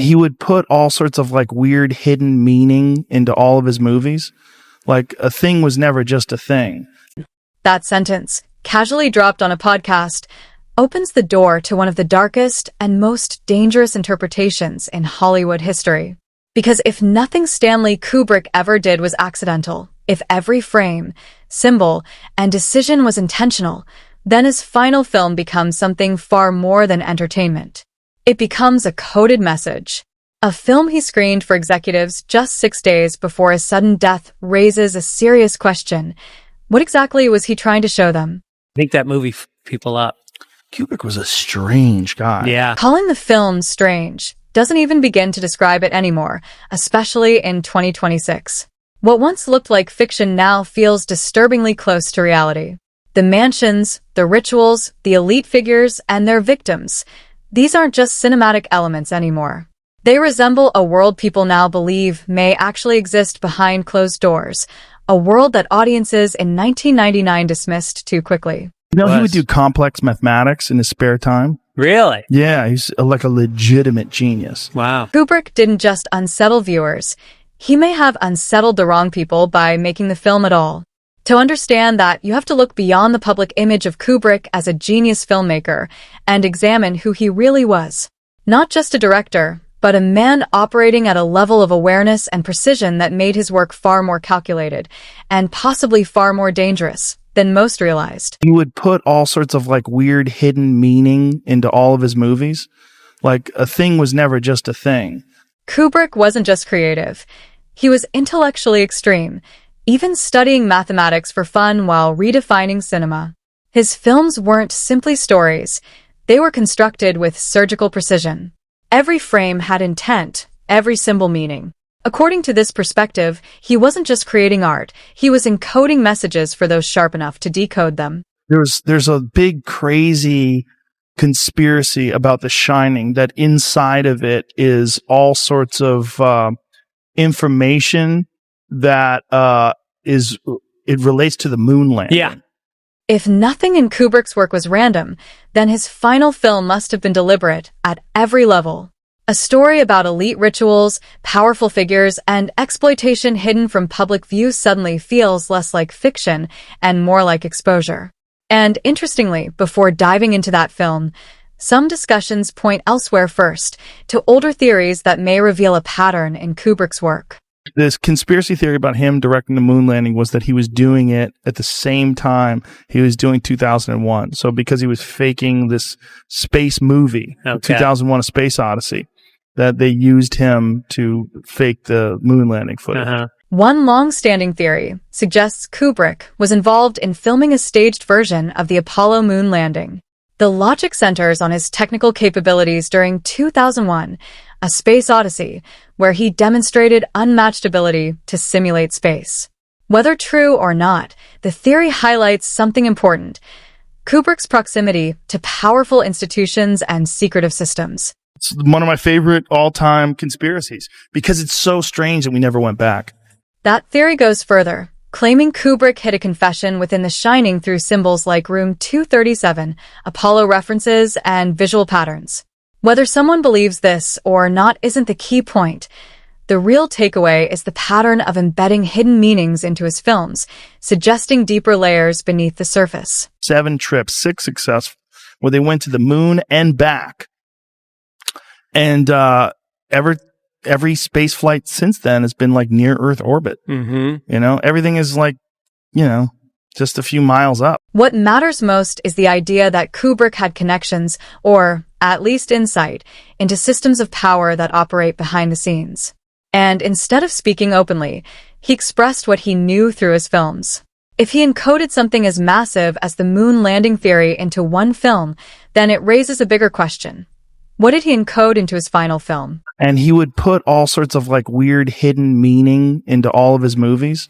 He would put all sorts of like weird hidden meaning into all of his movies. Like a thing was never just a thing. That sentence, casually dropped on a podcast, opens the door to one of the darkest and most dangerous interpretations in Hollywood history. Because if nothing Stanley Kubrick ever did was accidental, if every frame, symbol, and decision was intentional, then his final film becomes something far more than entertainment. It becomes a coded message. A film he screened for executives just 6 days before his sudden death raises a serious question. What exactly was he trying to show them? I think that movie people up. Kubrick was a strange guy. Yeah. Calling the film strange doesn't even begin to describe it anymore, especially in 2026. What once looked like fiction now feels disturbingly close to reality. The mansions, the rituals, the elite figures, and their victims. These aren't just cinematic elements anymore. They resemble a world people now believe may actually exist behind closed doors, a world that audiences in 1999 dismissed too quickly. You know, he would do complex mathematics in his spare time. Really? Yeah, he's like a legitimate genius. Wow. Kubrick didn't just unsettle viewers. He may have unsettled the wrong people by making the film at all. To understand that, you have to look beyond the public image of Kubrick as a genius filmmaker and examine who he really was. Not just a director, but a man operating at a level of awareness and precision that made his work far more calculated and possibly far more dangerous than most realized. He would put all sorts of like weird hidden meaning into all of his movies. Like a thing was never just a thing. Kubrick wasn't just creative. He was intellectually extreme, even studying mathematics for fun while redefining cinema. His films weren't simply stories. They were constructed with surgical precision. Every frame had intent, every symbol meaning. According to this perspective, he wasn't just creating art, he was encoding messages for those sharp enough to decode them. There's a big crazy conspiracy about The Shining that inside of it is all sorts of information that it relates to the moon landing. Yeah. If nothing in Kubrick's work was random, then his final film must have been deliberate at every level. A story about elite rituals, powerful figures, and exploitation hidden from public view suddenly feels less like fiction and more like exposure. And interestingly, before diving into that film, some discussions point elsewhere first, to older theories that may reveal a pattern in Kubrick's work. This conspiracy theory about him directing the moon landing was that he was doing it at the same time he was doing 2001. So because he was faking this space movie, 2001: A Space Odyssey, that they used him to fake the moon landing footage. One long-standing theory suggests Kubrick was involved in filming a staged version of the Apollo moon landing. The logic centers on his technical capabilities during 2001: A Space Odyssey, where he demonstrated unmatched ability to simulate space. Whether true or not, the theory highlights something important: Kubrick's proximity to powerful institutions and secretive systems. It's one of my favorite all-time conspiracies because it's so strange that we never went back. That theory goes further, claiming Kubrick hid a confession within The Shining through symbols like Room 237, Apollo references, and visual patterns. Whether someone believes this or not isn't the key point. The real takeaway is the pattern of embedding hidden meanings into his films, suggesting deeper layers beneath the surface. 7 trips, 6 successful, where they went to the moon and back. And every space flight since then has been like near Earth orbit. Mm-hmm. You know, everything is like, just a few miles up. What matters most is the idea that Kubrick had connections, or at least insight, into systems of power that operate behind the scenes. And instead of speaking openly, he expressed what he knew through his films. If he encoded something as massive as the moon landing theory into one film, then it raises a bigger question. What did he encode into his final film? And he would put all sorts of like weird hidden meaning into all of his movies.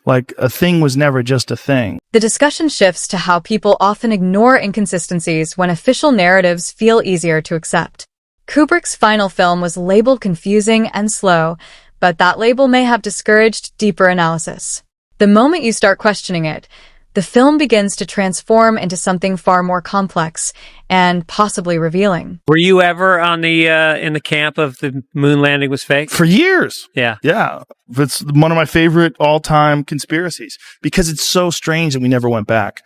Like a thing was never just a thing. The discussion shifts to how people often ignore inconsistencies when official narratives feel easier to accept. Kubrick's final film was labeled confusing and slow, but that label may have discouraged deeper analysis. The moment you start questioning it, the film begins to transform into something far more complex and possibly revealing. Were you ever on the in the camp of the moon landing was fake? For years. Yeah. Yeah. It's one of my favorite all-time conspiracies because it's so strange that we never went back.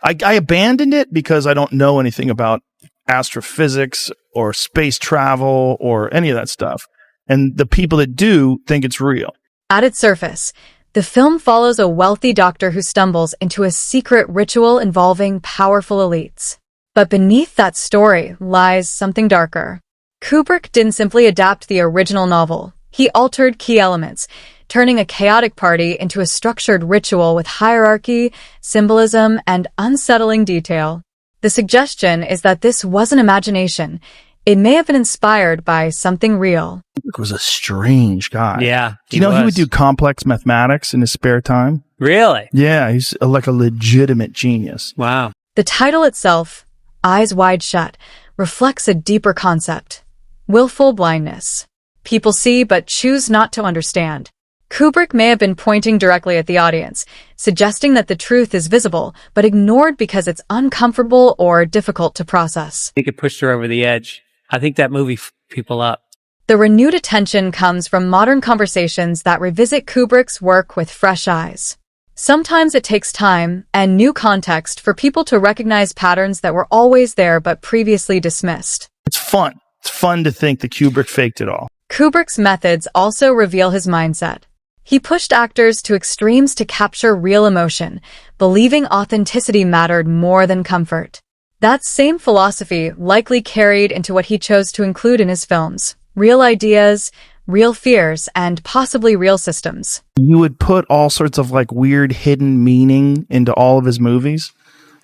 I abandoned it because I don't know anything about astrophysics or space travel or any of that stuff. And the people that do think it's real. At its surface, the film follows a wealthy doctor who stumbles into a secret ritual involving powerful elites. But beneath that story lies something darker. Kubrick didn't simply adapt the original novel. He altered key elements, turning a chaotic party into a structured ritual with hierarchy, symbolism, and unsettling detail. The suggestion is that this wasn't imagination. It may have been inspired by something real. Kubrick was a strange guy. Yeah. Do you know he would do complex mathematics in his spare time? Really? Yeah, he's like a legitimate genius. Wow. The title itself, Eyes Wide Shut, reflects a deeper concept: willful blindness. People see but choose not to understand. Kubrick may have been pointing directly at the audience, suggesting that the truth is visible, but ignored because it's uncomfortable or difficult to process. I think it pushed her over the edge. I think that movie people up. The renewed attention comes from modern conversations that revisit Kubrick's work with fresh eyes. Sometimes it takes time and new context for people to recognize patterns that were always there but previously dismissed. It's fun. It's fun to think that Kubrick faked it all. Kubrick's methods also reveal his mindset. He pushed actors to extremes to capture real emotion, believing authenticity mattered more than comfort. That same philosophy likely carried into what he chose to include in his films: real ideas, real fears, and possibly real systems. You would put all sorts of like weird hidden meaning into all of his movies.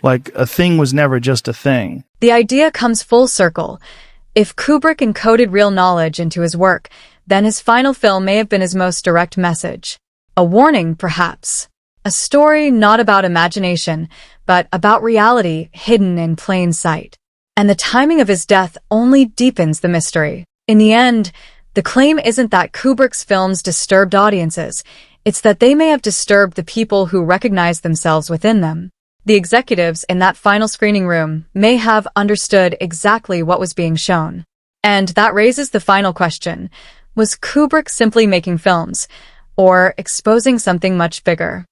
Like a thing was never just a thing. The idea comes full circle. If Kubrick encoded real knowledge into his work, then his final film may have been his most direct message. A warning, perhaps. A story not about imagination, but about reality hidden in plain sight. And the timing of his death only deepens the mystery. In the end, the claim isn't that Kubrick's films disturbed audiences. It's that they may have disturbed the people who recognize themselves within them. The executives in that final screening room may have understood exactly what was being shown. And that raises the final question: was Kubrick simply making films, or exposing something much bigger?